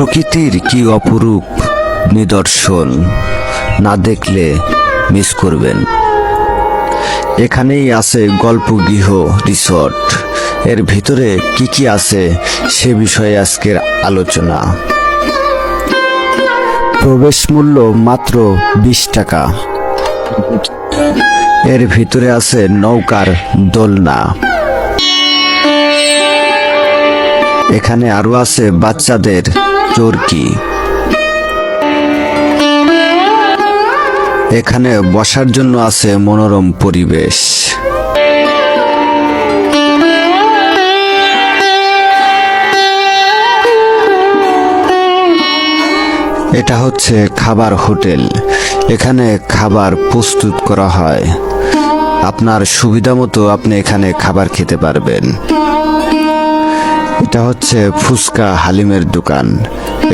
প্রকৃতির কি অপরূপ নিদর্শন, না দেখলে মিস করবেন। এখানেই আছে গল্পগৃহ রিসর্ট। এর ভিতরে কি কি আছে সে বিষয়ে আজকের আলোচনা। প্রবেশ মূল্য মাত্র 20 টাকা। এর ভিতরে আছে নৌকার দোলনা। এখানে আরো আছে বাচ্চাদের চরকি। এখানে বসার জন্য আছে মনোরম পরিবেশ। এটা হচ্ছে খাবার হোটেল। এখানে খাবার প্রস্তুত করা হয়, আপনার সুবিধা মতো আপনি এখানে খাবার খেতে পারবেন। এটা হচ্ছে ফুচকা হালিমের দোকান।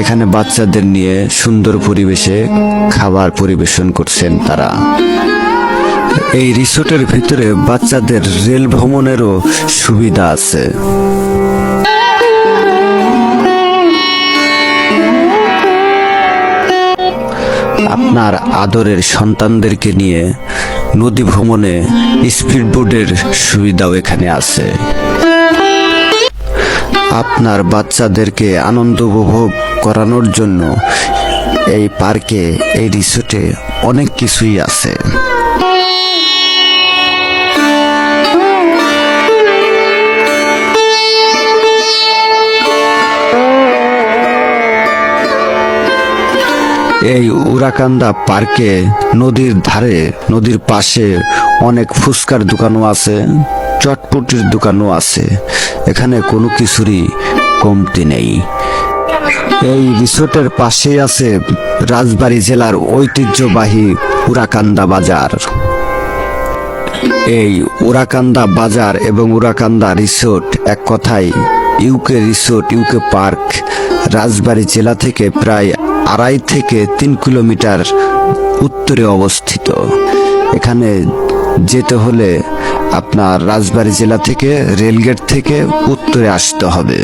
এখানে বাচ্চাদের নিয়ে সুন্দর পরিবেশে খাবার পরিবেশন করছেন তারা। এই রিসোর্টের ভিতরে বাচ্চাদের রেল ভ্রমণেরও সুবিধা আছে। আপনার আদরের সন্তানদেরকে নিয়ে নদী ভ্রমণে স্পিডবোটের সুবিধাও এখানে আছে। আপনার বাচ্চাদেরকে আনন্দ উপভোগ করানোর জন্য এই পার্কে, এই রিসোর্টে অনেক কিছুই আছে। এই উড়াকান্দা পার্কে নদীর ধারে, নদীর পাশে অনেক ফুচকার দোকানও আছে, চটপটির দোকানও আছে। এখানে কোনো কিছুরই কমতি নেই। এই রিসোর্টের পাশেই আছে রাজবাড়ী জেলার ঐতিহ্যবাহী উড়াকান্দা বাজার। এই উড়াকান্দা বাজার এবং উড়াকান্দা রিসোর্ট এক কথায় ইউকে রিসোর্ট, ইউকে পার্ক রাজবাড়ী জেলা থেকে প্রায় 2.5 থেকে 3 কিলোমিটার উত্তরে অবস্থিত। এখানে যেতে হলে আপনার রাজবাড়ী জেলা থেকে রেলগেট থেকে উত্তরে আসতে হবে।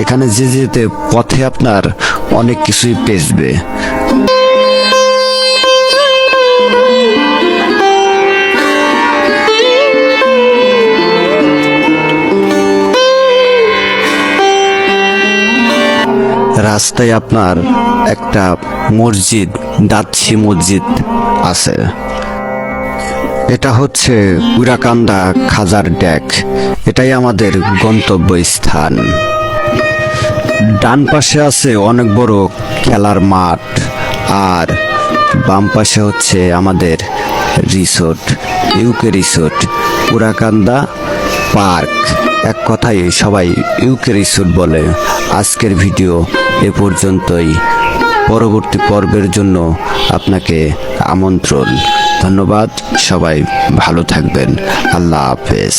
এখানে যেতে পথে আপনার অনেক কিছুই পেছবে। রাস্তায় আপনার একটা মসজিদ, দাচ্ছি মসজিদ আছে। এটা হচ্ছে উড়াকান্দা খাজার ড্যাক। এটাই আমাদের গন্তব্য স্থান। ডান পাশে আছে অনেক বড় খেলার মাঠ, আর বাম পাশে হচ্ছে আমাদের রিসোর্ট, ইউকে রিসোর্ট উড়াকান্দা পার্ক। এক কথায় সবাই ইউকে রিসোর্ট বলে। আজকের ভিডিও এ পর্যন্তই। পরবর্তী পর্বের জন্য আপনাকে আমন্ত্রণ। ধন্যবাদ। সবাই ভালো থাকবেন। আল্লাহ হাফেজ।